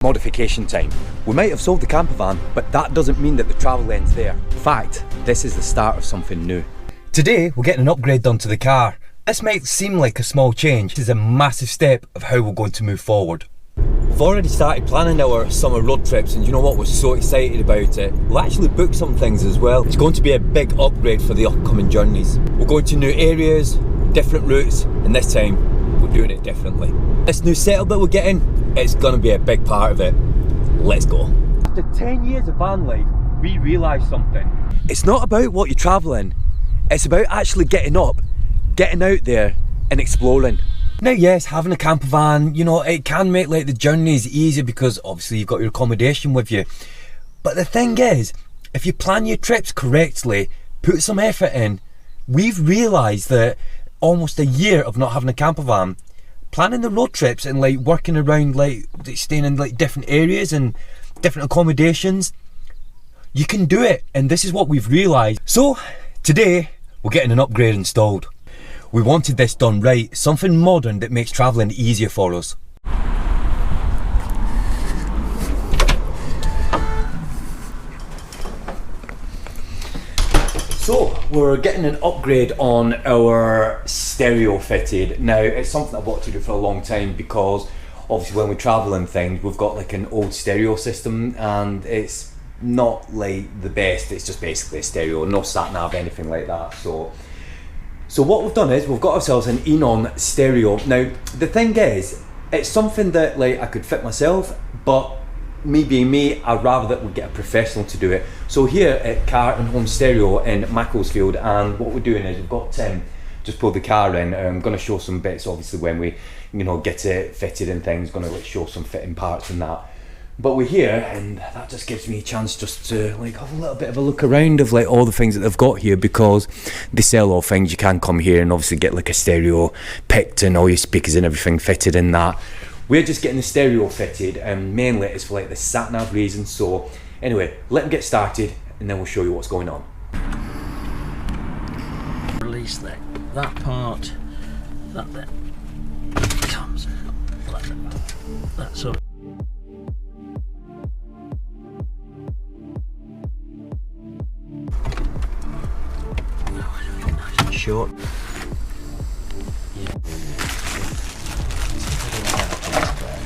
modification time. We might have sold the campervan, but that doesn't mean that the travel ends there. In fact, this is the start of something new. Today, we're getting an upgrade done to the car. This might seem like a small change. This is a massive step of how we're going to move forward. We've already started planning our summer road trips, and you know what, we're so excited about it. We'll actually book some things as well. It's going to be a big upgrade for the upcoming journeys. We're going to new areas, different routes, and this time we're doing it differently. This new setup that we're getting, it's going to be a big part of it. Let's go. After 10 years of van life, we realised something. It's not about what you're travelling, it's about actually getting up, getting out there and exploring. Now yes, having a camper van, you know, it can make like the journeys easier because obviously you've got your accommodation with you. But the thing is, if you plan your trips correctly, put some effort in, we've realised that almost a year of not having a camper van, planning the road trips and like working around like staying in like different areas and different accommodations, you can do it, and this is what we've realised. So today we're getting an upgrade installed. We wanted this done right, something modern that makes travelling easier for us. So, we're getting an upgrade on our stereo fitted. Now, it's something I've wanted to do for a long time because obviously when we travel and things, we've got like an old stereo system and it's not like the best, it's just basically a stereo, no sat nav, anything like that. So what we've done is we've got ourselves an Eonon stereo. Now the thing is, it's something that like I could fit myself, but me being me, I'd rather that we get a professional to do it. So here at Car and Home Stereo in Macclesfield, and what we're doing is we've got Tim just pulled the car in. I'm going to show some bits obviously when we, you know, get it fitted and things, going to like show some fitting parts and that. But we're here, and that just gives me a chance just to like have a little bit of a look around of like all the things that they've got here, because they sell all things. You can come here and obviously get like a stereo picked and all your speakers and everything fitted in that. We're just getting the stereo fitted, and mainly it's for like the sat nav reasons. So anyway, let them get started and then we'll show you what's going on. Release that part, that then comes like that. That's all. Short. Yeah.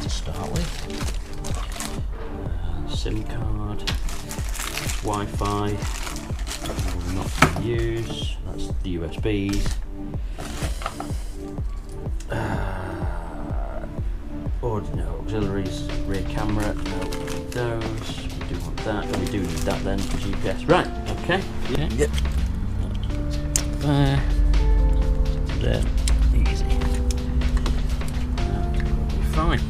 To start with. SIM card, Wi-Fi, not to use. That's the USBs. No auxiliaries, rear camera. No, those. We do want that. We do need that then for GPS. Right. Okay. Yeah. Yep. There, easy. That'll be fine.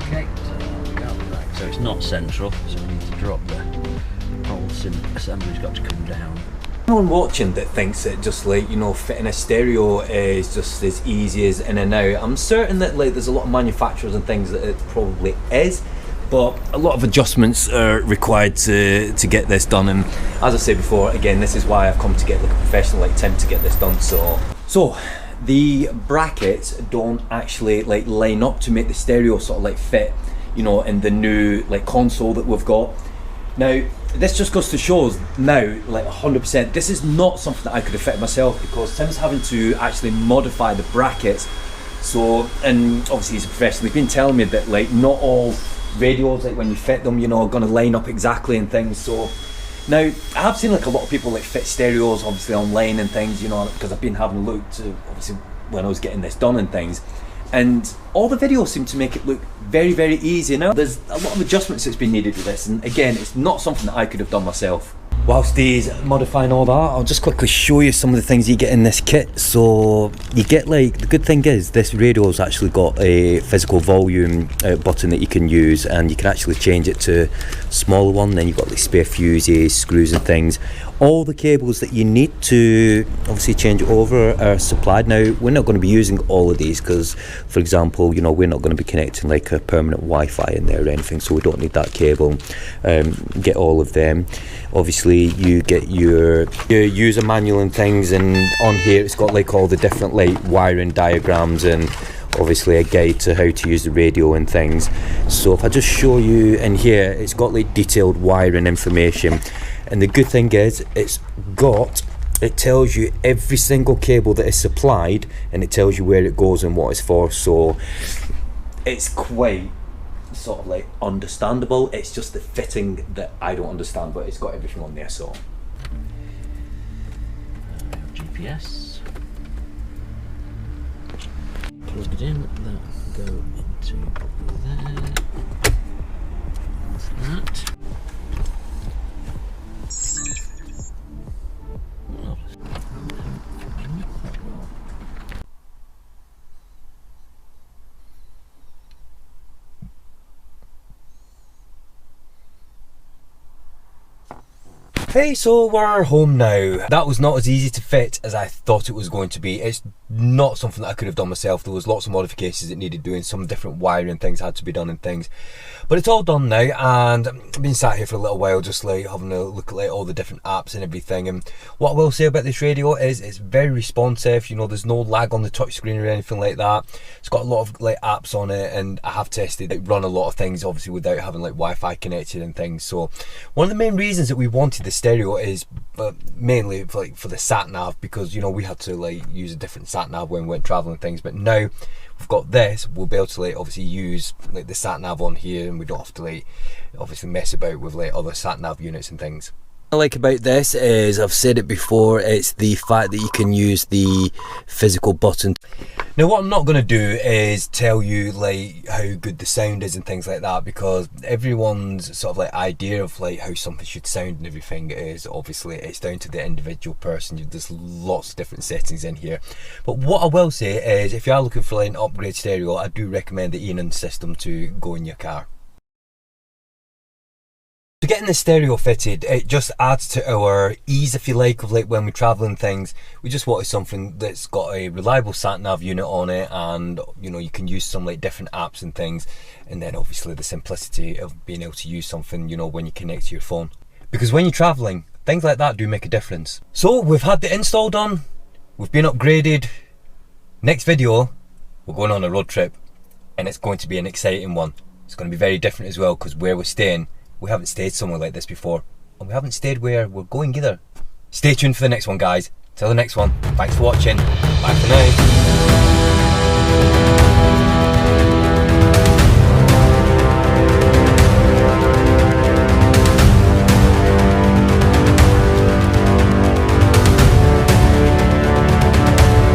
Okay, so there we go. Right, so it's not central, so we need to drop the whole assembly's got to come down. Anyone watching that thinks that just like, you know, fitting a stereo is just as easy as in and out, I'm certain that like there's a lot of manufacturers and things that it probably is, but a lot of adjustments are required to get this done. And as I said before, again, this is why I've come to get like a professional like Tim to get this done. So the brackets don't actually like line up to make the stereo sort of like fit, you know, in the new like console that we've got. Now, this just goes to show us now, like 100%, this is not something that I could have fitted myself, because Tim's having to actually modify the brackets. So, and obviously he's a professional, he's been telling me that like not all radios, like when you fit them, you know, are going to line up exactly and things. So now I have seen like a lot of people like fit stereos obviously online and things, you know, because I've been having a look to obviously when I was getting this done and things, and all the videos seem to make it look very, very easy. Now there's a lot of adjustments that's been needed with this, and again, it's not something that I could have done myself. Whilst he's modifying all that, I'll just quickly show you some of the things you get in this kit. So you get like, the good thing is this radio's actually got a physical volume button that you can use, and you can actually change it to a smaller one. Then you've got like spare fuses, screws and things. All the cables that you need to obviously change over are supplied. Now, we're not going to be using all of these because, for example, you know, we're not going to be connecting like a permanent Wi-Fi in there or anything, so we don't need that cable. Get all of them. Obviously, you get your user manual and things, and on here it's got like all the different like wiring diagrams and obviously a guide to how to use the radio and things. So if I just show you in here, it's got like detailed wiring information. And the good thing is, it tells you every single cable that is supplied, and it tells you where it goes and what it's for. So it's quite sort of like understandable. It's just the fitting that I don't understand, but it's got everything on there. So GPS. Plug it in. That go into there. That's that. Hey, so we're home now. That was not as easy to fit as I thought it was going to be. It's not something that I could have done myself. There was lots of modifications that needed doing, some different wiring things had to be done and things. But it's all done now, and I've been sat here for a little while just like having a look at like all the different apps and everything. And what I will say about this radio is it's very responsive. You know, there's no lag on the touch screen or anything like that. It's got a lot of like apps on it, and I have tested it run a lot of things obviously without having like Wi-Fi connected and things. So one of the main reasons that we wanted this stereo is mainly for the sat nav, because you know we had to like use a different sat nav when we went traveling and things, but now we've got this, we'll be able to like obviously use like the sat nav on here, and we don't have to like obviously mess about with like other sat nav units and things. What I like about this is, I've said it before, it's the fact that you can use the physical button. Now what I'm not going to do is tell you like how good the sound is and things like that, because everyone's sort of like idea of like how something should sound and everything is obviously it's down to the individual person. There's lots of different settings in here, but what I will say is if you are looking for like an upgrade stereo, I do recommend the Eonon system to go in your car. So getting the stereo fitted, it just adds to our ease, if you like, of like when we travel and things. We just wanted something that's got a reliable sat nav unit on it, and you know you can use some like different apps and things, and then obviously the simplicity of being able to use something, you know, when you connect to your phone, because when you're traveling, things like that do make a difference. So we've had the install done, we've been upgraded. Next video, we're going on a road trip, and it's going to be an exciting one. It's going to be very different as well, because where we're staying, we haven't stayed somewhere like this before, and we haven't stayed where we're going either. Stay tuned for the next one, guys. Till the next one, thanks for watching. Bye for now.